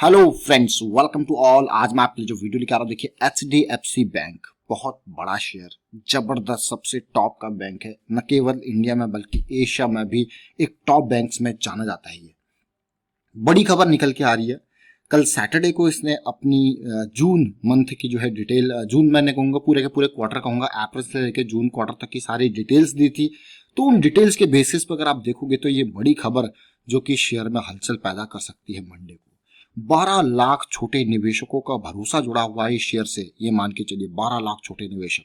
Hello friends, welcome to all. आज मैं आपके लिए जो वीडियो लेकर आ रहा हूँ, देखिए एचडीएफसी बैंक बहुत बड़ा शेयर, जबरदस्त, सबसे टॉप का बैंक है। न केवल इंडिया में बल्कि एशिया में भी एक टॉप बैंक्स में जाना जाता है। ये बड़ी खबर निकल के आ रही है। कल सैटरडे को इसने अपनी जून मंथ की जो है डिटेल, जून मैंने कहूँगा पूरे के पूरे क्वार्टर कहूँगा, अप्रैल से लेकर जून क्वार्टर तक की सारी डिटेल्स दी थी। तो उन डिटेल्स के बेसिस पर अगर आप देखोगे तो ये बड़ी खबर जो कि शेयर में हलचल पैदा कर सकती है मंडे को। 12 लाख छोटे निवेशकों का भरोसा जुड़ा हुआ है इस शेयर से। ये मान के चलिए 12 लाख छोटे निवेशक,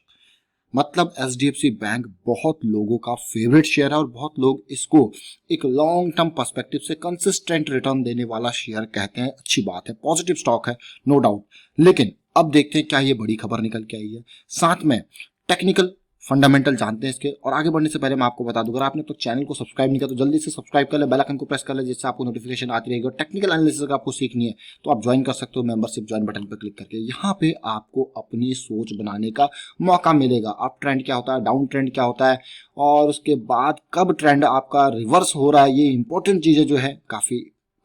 मतलब एचडीएफसी बैंक बहुत लोगों का फेवरेट शेयर है और बहुत लोग इसको एक लॉन्ग टर्म पर्सपेक्टिव से कंसिस्टेंट रिटर्न देने वाला शेयर कहते हैं। अच्छी बात है, पॉजिटिव स्टॉक है, नो डाउट। लेकिन अब देखते हैं क्या ये बड़ी खबर निकल के आई है। साथ में टेक्निकल फंडामेंटल जानते हैं इसके। और आगे बढ़ने से पहले मैं आपको बता दूं, अगर आपने तो चैनल को सब्सक्राइब नहीं किया तो जल्दी से सब्सक्राइब कर ले, बेल आइकन को प्रेस कर ले, जिससे आपको नोटिफिकेशन आती रहेगी। और टेक्निकल एनालिसिस अगर आपको सीखनी है तो आप ज्वाइन कर सकते हो मेंबरशिप ज्वाइन बटन पर क्लिक करके। यहाँ पे आपको अपनी सोच बनाने का मौका मिलेगा। अप ट्रेंड क्या होता है, डाउन ट्रेंड क्या होता है, और उसके बाद कब ट्रेंड आपका रिवर्स हो रहा है, ये इंपॉर्टेंट चीजें जो है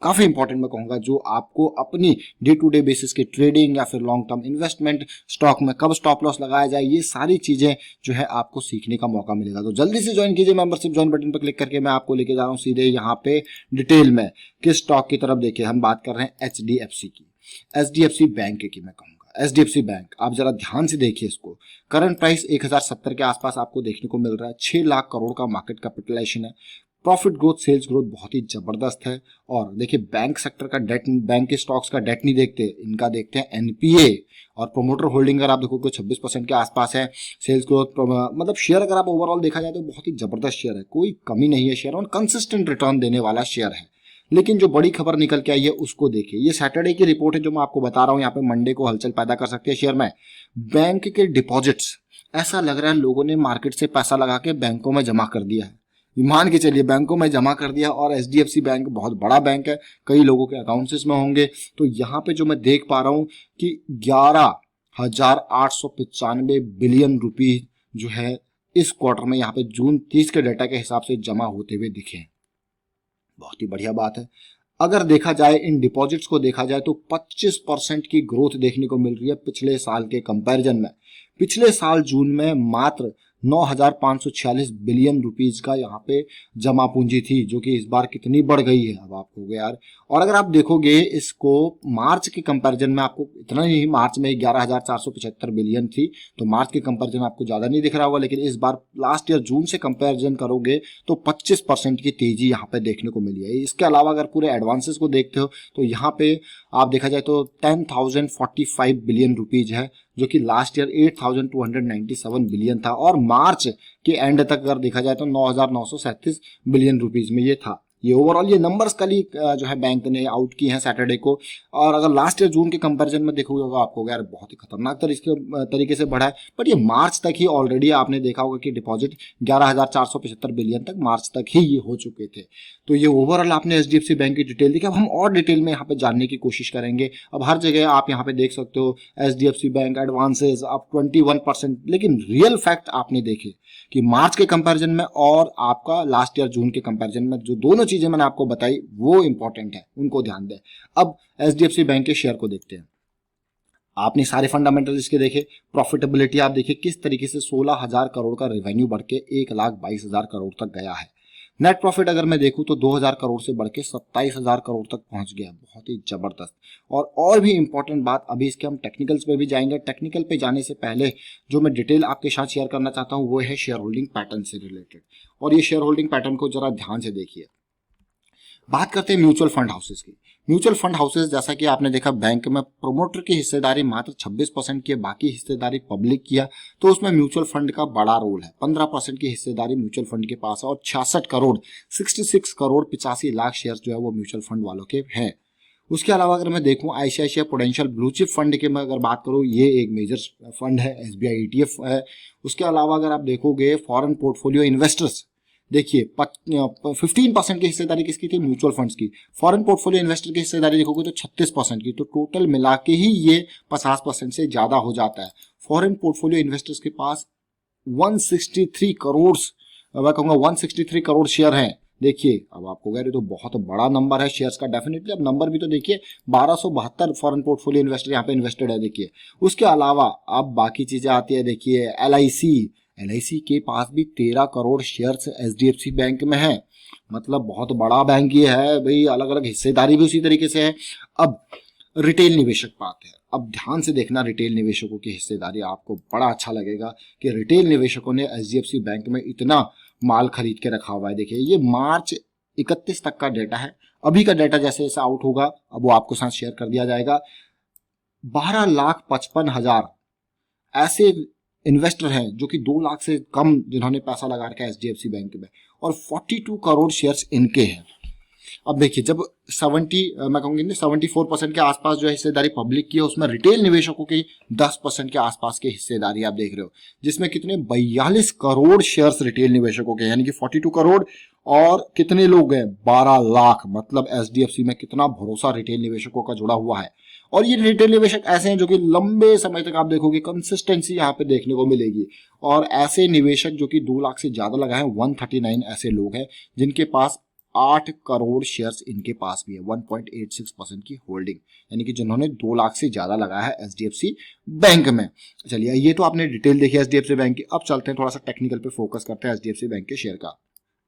काफी इंपॉर्टेंट मैं कहूंगा, जो आपको अपनी डे टू डे बेसिस की ट्रेडिंग या फिर लॉन्ग टर्म इन्वेस्टमेंट, स्टॉक में कब स्टॉप लॉस लगाया जाए, ये सारी चीजें जो है आपको सीखने का मौका मिलेगा। तो जल्दी से ज्वाइन कीजिए, मेंबरशिप ज्वाइन बटन पर क्लिक करके। मैं आपको लेके जा रहा हूँ सीधे यहाँ पे डिटेल में किस स्टॉक की तरफ। देखिए, हम बात कर रहे हैं एचडीएफसी की, एचडीएफसी बैंक की मैं कहूंगा। एचडीएफसी बैंक आप जरा ध्यान से देखिए इसको। करंट प्राइस 1070 के आसपास आपको देखने को मिल रहा है। 6 लाख करोड़ का मार्केट कैपिटलाइजेशन है। प्रॉफिट ग्रोथ, सेल्स ग्रोथ बहुत ही जबरदस्त है। और देखिए, बैंक सेक्टर का डेट, बैंक के स्टॉक्स का डेट नहीं देखते, इनका देखते हैं एनपीए। और प्रोमोटर होल्डिंग अगर आप देखोगे 26% के आसपास है। सेल्स ग्रोथ, मतलब शेयर अगर आप ओवरऑल देखा जाए तो बहुत ही जबरदस्त शेयर है, कोई कमी नहीं है शेयर, और कंसिस्टेंट रिटर्न देने वाला शेयर है। लेकिन जो बड़ी खबर निकल के आई है उसको देखिए। ये सैटरडे की रिपोर्ट है जो मैं आपको बता रहा हूँ। यहाँ पे मंडे को हलचल पैदा कर सकती है शेयर में। बैंक के डिपॉजिट्स, ऐसा लग रहा है लोगों ने मार्केट से पैसा लगा के बैंकों में जमा कर दिया है। मान के चलिए बैंकों में जमा कर दिया। और एचडीएफसी बैंक बहुत बड़ा बैंक है, कई लोगों के अकाउंट्स इसमें होंगे। तो यहाँ पे जो मैं देख पा रहा हूँ कि 11,895 बिलियन रुपीज जो है इस क्वार्टर में यहाँ पे जून 30 के डेटा के हिसाब से जमा होते हुए दिखे। बहुत ही बढ़िया बात है। अगर देखा जाए, इन डिपॉजिट्स को देखा जाए तो 25% की ग्रोथ देखने को मिल रही है पिछले साल के कंपैरिजन में। पिछले साल जून में मात्र 9,546 बिलियन रुपीज का यहाँ पे जमा पूंजी थी, जो कि इस बार कितनी बढ़ गई है अब आप कहोगे यार। और अगर आप देखोगे इसको मार्च के कंपैरिजन में, आपको इतना नहीं, मार्च में 11,475 बिलियन थी, तो मार्च के कंपैरिजन आपको ज्यादा नहीं दिख रहा होगा। लेकिन इस बार लास्ट ईयर जून से कंपैरिजन करोगे तो 25% की तेजी यहाँ पे देखने को मिली है। इसके अलावा अगर पूरे एडवांसेस को देखते हो तो यहाँ पे आप देखा जाए तो 10,045 बिलियन रुपीज है, जो कि लास्ट ईयर 8,297 बिलियन था। और मार्च के एंड तक अगर देखा जाए तो 9,937 बिलियन रुपीज में ये था। ये ओवरऑल ये नंबर्स कल ही जो है बैंक ने आउट की हैं सैटरडे को। और अगर लास्ट ईयर जून के कंपैरिजन में देखोगे होगा आपको यार बहुत ही खतरनाक तरीके से बढ़ा है। बट ये मार्च तक ही ऑलरेडी आपने देखा होगा कि डिपॉजिट 11,475 बिलियन तक मार्च तक ही ये हो चुके थे। तो ये ओवरऑल आपने एचडीएफसी बैंक की डिटेल देखी। अब हम और डिटेल में यहाँ पे जानने की कोशिश करेंगे। अब हर जगह आप यहाँ पे देख सकते हो एचडीएफसी बैंक एडवांसेस अप 21%। लेकिन रियल फैक्ट आपने देखे कि मार्च के कंपैरिजन में और आपका लास्ट ईयर जून के कंपैरिजन में जो दोनों चीजें मैंने आपको बताई वो इंपॉर्टेंट है, उनको ध्यान दें। अब एचडीएफसी बैंक के शेयर को देखते हैं। आपने सारे फंडामेंटल इसके देखे, प्रॉफिटेबिलिटी आप देखिए किस तरीके से 16,000 करोड़ का रेवेन्यू बढ़ के 1,22,000 करोड़ तक गया है। नेट प्रॉफिट अगर मैं देखूं तो 2,000 करोड़ से बढ़ के 27,000 करोड़ तक पहुंच गया, बहुत ही जबरदस्त। और भी इंपॉर्टेंट बात, अभी इसके हम टेक्निकल्स पे भी जाएंगे। टेक्निकल पे जाने से पहले जो मैं डिटेल आपके साथ शेयर करना चाहता हूं वो है शेयर होल्डिंग पैटर्न से रिलेटेड। और ये शेयर होल्डिंग पैटर्न को जरा ध्यान से देखिए। बात करते हैं म्यूचुअल फंड हाउसेस की। म्यूचुअल फंड हाउसेस, जैसा कि आपने देखा, बैंक में प्रोमोटर की हिस्सेदारी मात्र 26% की है, बाकी हिस्सेदारी पब्लिक किया। तो उसमें म्यूचुअल फंड का बड़ा रोल है। 15% की हिस्सेदारी म्यूचुअल फंड के पास है। और 66 करोड़ 85 लाख शेयर जो है वो म्यूचुअल फंड वालों के हैं। उसके अलावा अगर मैं देखूं ICICI prudential blue chip fund के मैं अगर बात करूं, ये एक मेजर फंड है, एसबीआई ईटीएफ है। उसके अलावा अगर आप देखोगे फॉरेन पोर्टफोलियो इन्वेस्टर्स, देखिए 15% की हिस्सेदारी किसकी थी, म्यूचुअल फंड्स की। फॉरेन पोर्टफोलियो इन्वेस्टर की हिस्सेदारी देखोगे तो 36% की। तो टोटल मिला के ही ये 50% से ज्यादा हो जाता है। फॉरेन पोर्टफोलियो इन्वेस्टर्स के पास 163 करोड़, मैं कहूंगा 163 करोड़ शेयर हैं, देखिए अब आपको कह रहे तो बहुत बड़ा नंबर है शेयर्स का डेफिनेटली। अब नंबर भी तो देखिए 1272 फॉरेन पोर्टफोलियो इन्वेस्टर यहाँ पे इन्वेस्टेड है देखिए। उसके अलावा अब बाकी चीजें आती है देखिए एल आई सी के पास भी 13 करोड़ शेयर्स एचडीएफसी बैंक में है, मतलब बहुत बड़ा बैंक ये है भाई। अलग अलग हिस्सेदारी भी उसी तरीके से है। अब रिटेल निवेशक बात है, अब ध्यान से देखना रिटेल निवेशकों की हिस्सेदारी, आपको बड़ा अच्छा लगेगा कि रिटेल निवेशकों ने एचडीएफसी बैंक में इतना माल खरीद के रखा हुआ है। देखिए ये मार्च 31 तक का डेटा है, अभी का डेटा जैसे जैसे आउट होगा अब वो आपको साथ शेयर कर दिया जाएगा। 12,55,000 ऐसे इन्वेस्टर हैं जो कि 2 लाख से कम जिन्होंने पैसा लगा रखा है एचडीएफसी बैंक में, और 42 करोड़ शेयर्स इनके हैं। अब देखिए जब 74% के आसपास जो है हिस्सेदारी पब्लिक की है, उसमें रिटेल निवेशकों की 10% के आसपास की हिस्सेदारी आप देख रहे हो, जिसमें कितने 42 करोड़ शेयर्स रिटेल निवेशकों के, यानी कि 42 करोड़ और कितने लोग हैं 12 लाख। मतलब एचडीएफसी में कितना भरोसा रिटेल निवेशकों का जुड़ा हुआ है। और ये रिटेल निवेशक ऐसे हैं जो कि लंबे समय तक आप देखोगे कंसिस्टेंसी यहाँ पे देखने को मिलेगी। और ऐसे निवेशक जो कि 2 लाख से ज्यादा लगाए हैं 139 ऐसे लोग हैं जिनके पास 8 करोड़ शेयर्स इनके पास भी है, 1.86% की होल्डिंग, यानी कि जिन्होंने 2 लाख से ज्यादा लगाया है एचडीएफसी बैंक में। चलिए ये तो आपने डिटेल देखी एचडीएफसी बैंक की। अब चलते हैं थोड़ा सा टेक्निकल पे फोकस करते हैं एचडीएफसी बैंक के शेयर का।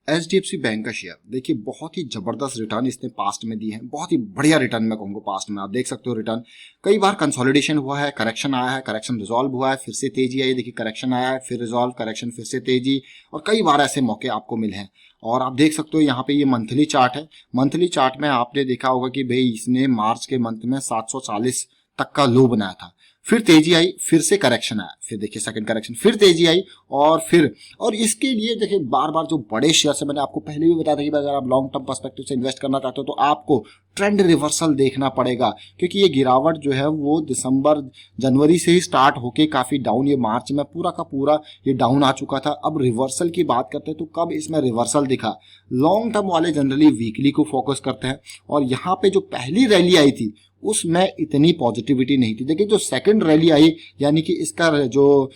एचडीएफसी बैंक का शेयर देखिए बहुत ही जबरदस्त रिटर्न इसने पास्ट में दी है, बहुत ही बढ़िया रिटर्न मैं कहूँगा पास्ट में। आप देख सकते हो रिटर्न कई बार कंसोलिडेशन हुआ है, करेक्शन आया है, करेक्शन रिजॉल्व हुआ है, फिर से तेजी आई, देखिए करेक्शन आया है, फिर रिजॉल्व, करेक्शन, फिर से तेजी, और कई बार ऐसे मौके आपको मिले हैं। और आप देख सकते हो यहाँ पे ये मंथली चार्ट है। मंथली चार्ट में आपने देखा होगा कि भाई इसने मार्च के मंथ में 740 तक का लो बनाया था, फिर तेजी आई, फिर से करेक्शन आया, फिर देखिए सेकंड करेक्शन, फिर तेजी आई, और इसके लिए देखिए बार बार जो बड़े शेयर से मैंने आपको पहले भी बताया था कि अगर आप लॉन्ग टर्म पर्सपेक्टिव से इन्वेस्ट करना चाहते हो तो आपको ट्रेंड रिवर्सल देखना पड़ेगा, क्योंकि ये गिरावट जो है वो दिसंबर जनवरी से ही स्टार्ट होके काफी डाउन, ये मार्च में पूरा का पूरा ये डाउन आ चुका था। अब रिवर्सल की बात करते हैं तो कब इसमें रिवर्सल दिखा, लॉन्ग टर्म वाले जनरली वीकली को फोकस करते हैं, और यहाँ पे जो पहली रैली आई थी उसमें इतनी पॉजिटिविटी नहीं थी। देखिए जो सेकंड रैली आई, यानी कि इसका जो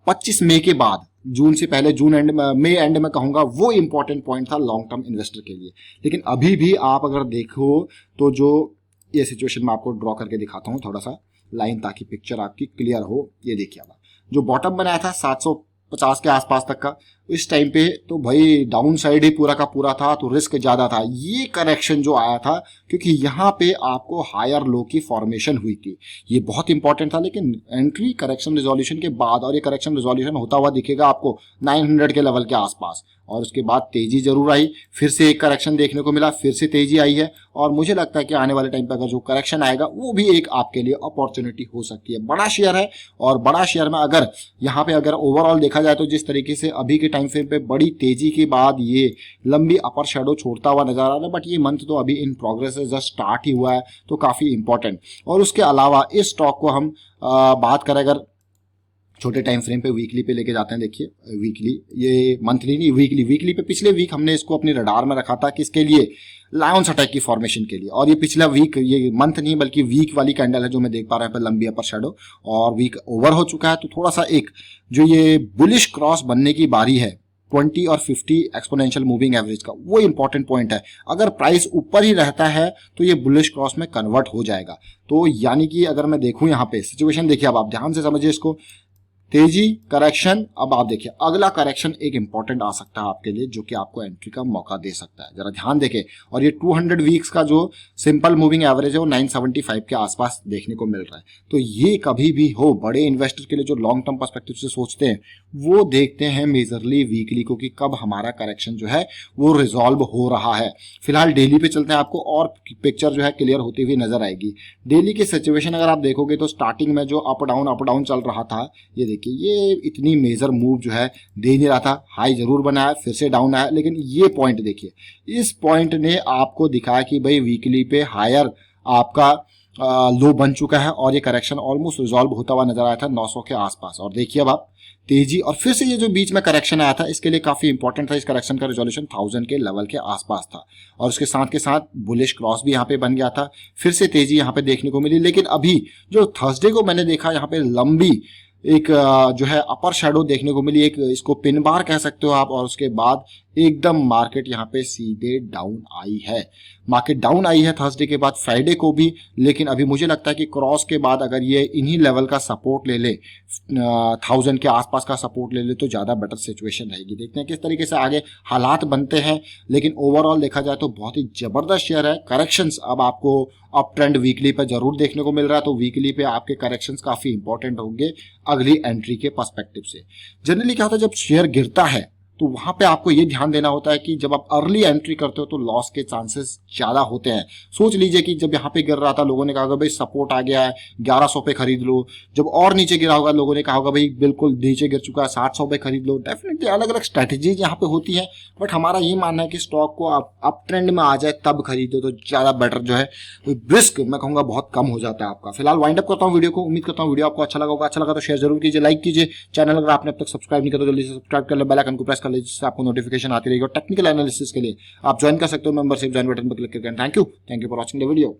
25 मई के बाद, जून से पहले, जून एंड में, मई एंड में कहूंगा, वो इंपॉर्टेंट पॉइंट था लॉन्ग टर्म इन्वेस्टर के लिए। लेकिन अभी भी आप अगर देखो तो जो ये सिचुएशन मैं आपको ड्रॉ करके दिखाता हूँ थोड़ा सा लाइन, ताकि पिक्चर आपकी क्लियर हो। ये देखिए अब जो बॉटम बनाया था 750 के आसपास तक का, इस टाइम पे तो भाई डाउन साइड ही पूरा का पूरा था, तो रिस्क ज्यादा था। ये करेक्शन जो आया था क्योंकि यहाँ पे आपको हायर लो की फॉर्मेशन हुई थी, ये बहुत इंपॉर्टेंट था। लेकिन एंट्री करेक्शन रिजोल्यूशन के बाद, और ये करेक्शन रिजोल्यूशन होता हुआ दिखेगा आपको 900 के लेवल के आसपास, और उसके बाद तेजी जरूर आई, फिर से एक करेक्शन देखने को मिला, फिर से तेजी आई है। और मुझे लगता है कि आने वाले टाइम पर अगर जो करेक्शन आएगा वो भी एक आपके लिए अपॉर्चुनिटी हो सकती है। बड़ा शेयर है, और बड़ा शेयर में अगर यहाँ पे अगर ओवरऑल देखा जाए तो जिस तरीके से अभी के टाइम फ्रेम पे बड़ी तेजी के बाद ये लंबी अपर शेडो छोड़ता हुआ नजर आ रहा है, बट ये मंथ तो अभी इन प्रोग्रेस है, जस्ट स्टार्ट ही हुआ है, तो काफी इंपॉर्टेंट। और उसके अलावा इस स्टॉक को हम बात करें अगर छोटे टाइम फ्रेम पे, वीकली पे लेके जाते हैं, देखिए वीकली, ये मंथली नहीं, वीकली पे पिछले वीक हमने इसको अपने रडार में रखा था, किसके लिए, लायंस अटैक की फॉर्मेशन के लिए। और ये पिछला वीक, ये मंथ नहीं बल्कि वीक वाली कैंडल है जो मैं देख पा रहा हूं लंबी अपर शेडो, और वीक ओवर हो चुका है। तो थोड़ा सा एक जो ये बुलिश क्रॉस बनने की बारी है 20 और 50 एक्सपोनेंशियल मूविंग एवरेज का, वो इंपॉर्टेंट पॉइंट है। अगर प्राइस ऊपर ही रहता है तो ये बुलिश क्रॉस में कन्वर्ट हो जाएगा। तो यानी कि अगर मैं देखूं यहाँ पे सिचुएशन, देखिए अब आप ध्यान से समझिए इसको, तेजी, करेक्शन, अब आप देखिए अगला करेक्शन एक इंपॉर्टेंट आ सकता है आपके लिए, जो कि आपको एंट्री का मौका दे सकता है, जरा ध्यान देखें। और ये 200 वीक्स का जो सिंपल मूविंग एवरेज है वो 975 के आसपास देखने को मिल रहा है। तो ये कभी भी हो, बड़े इन्वेस्टर के लिए जो लॉन्ग टर्म पर्सपेक्टिव से सोचते हैं वो देखते हैं मेजरली वीकली को, कि कब हमारा करेक्शन जो है वो रिजॉल्व हो रहा है। फिलहाल डेली पे चलते हैं, आपको और पिक्चर जो है क्लियर होती हुई नजर आएगी। डेली की सिचुएशन अगर आप देखोगे तो स्टार्टिंग में जो अप डाउन चल रहा था, ये देखिए ये इतनी मेजर मूव जो है दे नहीं रहा था, हाई जरूर बनाया, फिर से डाउन आया, लेकिन ये पॉइंट देखिए, इस पॉइंट ने आपको दिखाया कि भाई वीकली पे हायर आपका लो बन चुका है, और ये करेक्शन ऑलमोस्ट रिजॉल्व होता हुआ नजर आया था 900 के आसपास। और देखिए अब आप तेजी, और फिर से ये जो बीच में करेक्शन आया था इसके लिए काफी इंपॉर्टेंट था, इस करेक्शन का रिजोल्यूशन 1000 के लेवल के आसपास था, और उसके साथ के साथ बुलिश क्रॉस भी यहाँ पे बन गया था, फिर से तेजी यहाँ पे देखने को मिली। लेकिन अभी जो थर्सडे को मैंने देखा यहाँ पे लंबी एक जो है अपर शेडो देखने को मिली, एक इसको पिन बार कह सकते हो आप, और उसके बाद एकदम मार्केट यहाँ पे सीधे डाउन आई है। मार्केट डाउन आई है थर्सडे के बाद, फ्राइडे को भी, लेकिन अभी मुझे लगता है कि क्रॉस के बाद अगर ये इन्हीं लेवल का सपोर्ट ले ले, 1000 के आसपास का सपोर्ट ले ले, तो ज़्यादा बेटर सिचुएशन रहेगी। देखते हैं किस तरीके से आगे हालात बनते हैं, लेकिन ओवरऑल देखा जाए तो बहुत ही ज़बरदस्त शेयर है। करेक्शंस अब आपको अप ट्रेंड वीकली पे जरूर देखने को मिल रहा है, तो वीकली पे आपके करेक्शंस काफ़ी इंपॉर्टेंट होंगे अगली एंट्री के पर्सपेक्टिव से। जनरली क्या होता है, जब शेयर गिरता है तो वहां पे आपको ये ध्यान देना होता है कि जब आप अर्ली एंट्री करते हो तो लॉस के चांसेस ज्यादा होते हैं। सोच लीजिए कि जब यहाँ पे गिर रहा था, लोगों ने कहा भाई सपोर्ट आ गया है 1100 पे खरीद लो। जब और नीचे गिरा होगा, लोगों ने कहा होगा भाई बिल्कुल नीचे गिर चुका है 700 पे खरीद लो। डेफिनेटली अलग अलग स्ट्रेटेजीज यहाँ पे होती है, बट हमारा ये मानना है कि स्टॉक को आप अप ट्रेंड में आ जाए तब खरीदो तो ज्यादा बेटर जो है, रिस्क मैं कहूंगा बहुत कम हो जाता है आपका। फिलहाल वाइंड अप करता हूँ वीडियो को। उम्मीद करता हूँ वीडियो आपको अच्छा लगा होगा। अच्छा लगा तो शेयर जरूर कीजिए, लाइक कीजिए। चैनल अगर आपने अब तक सब्सक्राइब नहीं किया तो जल्दी से सब्सक्राइब कर ले, बेल आइकन को प्रेस कर लीजिए, जिससे आपको नोटिफिकेशन आती रहेगी। और टेक्निकल एनालिसिस के लिए आप ज्वाइन कर सकते हो, मेंबरशिप ज्वाइन बटन पर क्लिक करके। Thank you for watching the video.